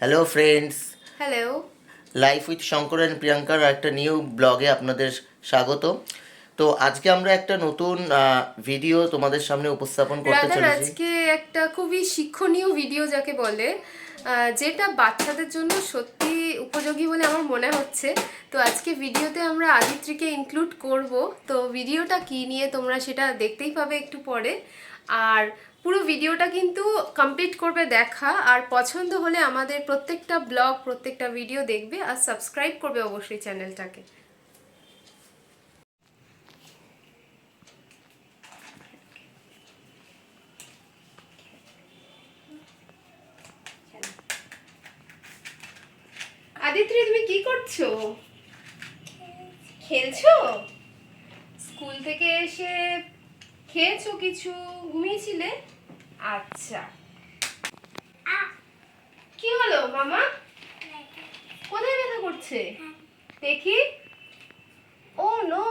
Hello friends, hello. Life with Shankar and প্রিয়াঙ্কার একটা new ব্লগে আপনাদের স্বাগত। তো আজকে আমরা একটা নতুন ভিডিও তোমাদের সামনে উপস্থাপন করতে রাধার চলেছি। আজকে একটা খুবই শিক্ষণীয় ভিডিও যাকে বলে, যেটা বাচ্চাদের জন্য সত্যি উপযোগী বলে আমার মনে হচ্ছে। তো আজকে ভিডিওতে আমরা আদিত্রিকে ইনক্লুড করব। তো ভিডিওটা কি নিয়ে তোমরা সেটা দেখতেই পাবে একটু পরে। আর পুরো ভিডিওটা কিন্তু কমপ্লিট করবে দেখা, আর পছন্দ হলে আমাদের প্রত্যেকটা ব্লগ প্রত্যেকটা ভিডিও দেখবে আর সাবস্ক্রাইব করবে অবশ্যই চ্যানেলটাকে। আদিত্রি, তুমি কি করছো? খেলছো? স্কুল থেকে এসে খেয়েছো কিছু, ঘুমিয়েছিলে? আচ্ছা, কি হলো মামা? কোথায় ব্যথা করছে দেখি? ও নো,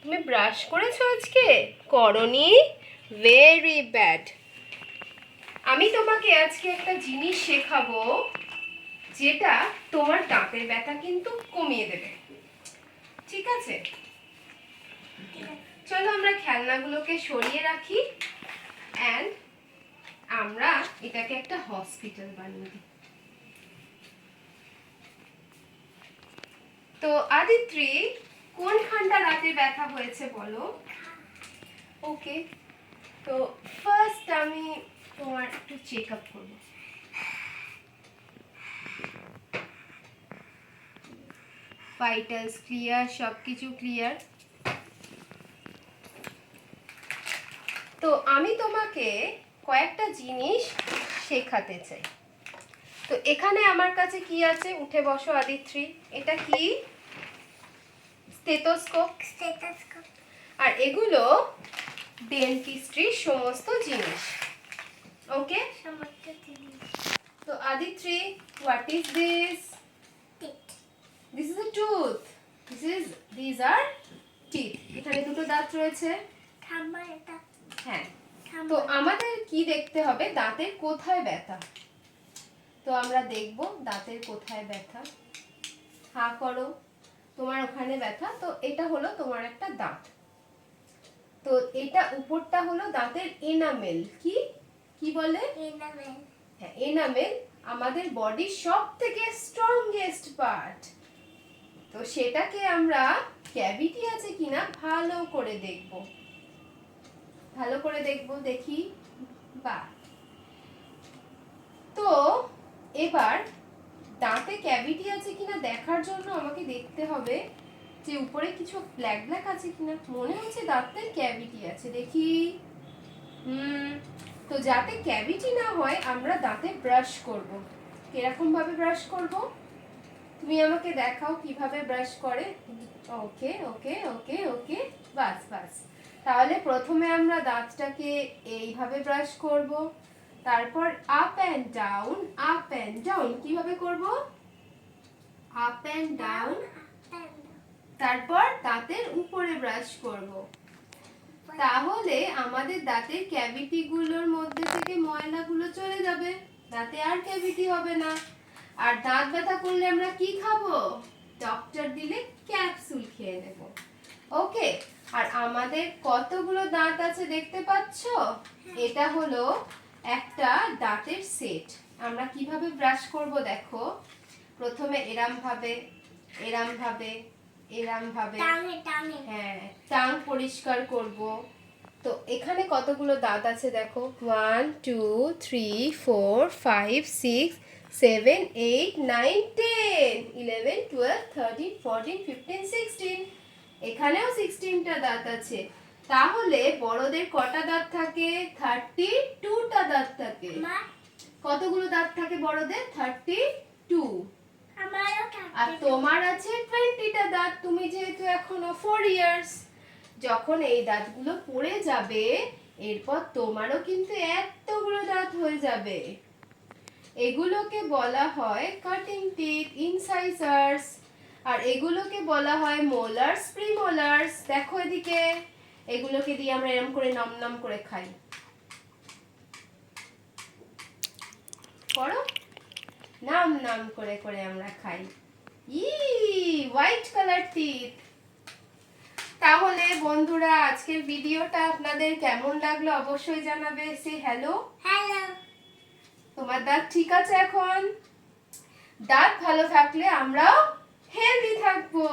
তুমি ব্রাশ করেছো আজকে? করনি? Very bad. আমি তোমাকে আজকে একটা জিনিস শেখাবো যেটা তোমার দাঁতের ব্যথা কিন্তু কমিয়ে দেবে। ঠিক আছে, চলো আমরা খেলনাগুলোকে সরিয়ে রাখি অ্যান্ড আমরা এটাকে একটা হসপিটাল বানিয়ে দিই। তো আদিত্রি, কোনখানটা রাতে ব্যথা হয়েছে বলো? ওকে, তো ফার্স্ট আমি তোমার একটু চেক আপ করবো। ভাইটালস ক্লিয়ার, সব কিছু ক্লিয়ার। তো আমি তোমাকে কয়েকটা জিনিস শেখাতে চাই। তো এখানে আমার কাছে কি আছে, উঠে বসো আদিত্রি। এটা কি? স্টেথোস্কোপ। আর এগুলো ডেন্টিস্ট্রির সমস্ত জিনিস। ওকে, তো Aditri, what is this? This is a tooth. This are teeth. এখানে দুটো দাঁত রয়েছে। হ্যাঁ, তো আমাদের কি দেখতে হবে, দাঁতের কোথায় ব্যথা। তো আমরা দেখব দাঁতের কোথায় ব্যথা। হা করো, তোমার ওখানে ব্যথা। তো এটা হলো তোমার একটা দাঁত। তো এটা উপরটা হলো দাঁতের এনামেল। কি কি বলে? এনামেল। হ্যাঁ, এনামেল আমাদের বডির সবথেকে স্ট্রংগেস্ট পার্ট। তো সেটাকে আমরা ক্যাভিটি আছে কিনা ভালো করে দেখব। ভালো করে দেখব, দেখি। বাহ, তো এবার দাঁতে ক্যাভিটি আছে কিনা দেখার জন্য আমাকে দেখতে হবে যে উপরে কিছু ব্ল্যাক ব্ল্যাক আছে কিনা। মনে হচ্ছে দাঁতের ক্যাভিটি আছে, দেখি। তো যাতে ক্যাভিটি না হয় আমরা দাঁতে ব্রাশ করব। কিরকম ভাবে ব্রাশ করব তুমি আমাকে দেখাও কিভাবে ব্রাশ করে। ওকে ওকে ওকে ওকে, বাস বাস। তাহলে প্রথমে আমরা দাঁতটাকে এইভাবে ব্রাশ করব, তারপর up and down, up and down. কিভাবে করব? Up and down. তারপর দাঁতের উপরে ব্রাশ করব। তাহলে আমাদের দাঁতের ক্যাভিটি গুলোর মধ্যে থেকে ময়লাগুলো চলে যাবে, দাঁতে আর ক্যাভিটি হবে না। আর দাঁত ব্যথা করলে আমরা কি খাবো? ডক্টর দিলে ক্যাপসুল খেয়ে নেব। ওকে, আর আমাদের কতগুলো দাঁত আছে দেখতে পাচ্ছো? এটা হলো একটা দাঁতের সেট। আমরা কিভাবে ব্রাশ করব দেখো। প্রথমে এরম ভাবে, এরম ভাবে, এরম ভাবে। হ্যাঁ, টাং পরিষ্কার করব। তো এখানে কতগুলো দাঁত আছে দেখো, 1 2 3 4 5 6 7 8 9 10 11 12 13 14 15 16। এখানেও 16টা দাঁত আছে। তাহলে বড়দের কটা দাঁত থাকে? 32টা দাঁত থাকে। কতগুলো দাঁত থাকে বড়দের? 32। আর তোমার আছে 20টা দাঁত, তুমি যেহেতু এখনো 4 ইয়ার্স। যখন এই দাঁতগুলো পড়ে যাবে এরপর তোমারও কিন্তু এতগুলো দাঁত হয়ে যাবে। এগুলোকে বলা হয় কাটিং টিথ, ইনসাইজার্স। আর এগুলোকে বলা হয় মোলার্স, প্রিমোলার্স। দেখো এদিকে, এগুলোকে দিয়ে আমরা এরকম করে নম নম করে খাই। করো। নাম নাম করে করে আমরা খাই। ই হোয়াইট কালার টিথ। তাহলে বন্ধুরা আজকের ভিডিওটা আপনাদের কেমন লাগলো অবশ্যই জানাবে। সে হ্যালো। হ্যালো। তোমার দাঁত ঠিক আছে এখন? দাঁত ভালো থাকলে আমরাও হেলদি থাকবো,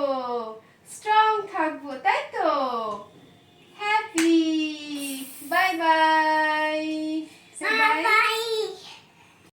স্ট্রং থাকবো, তাই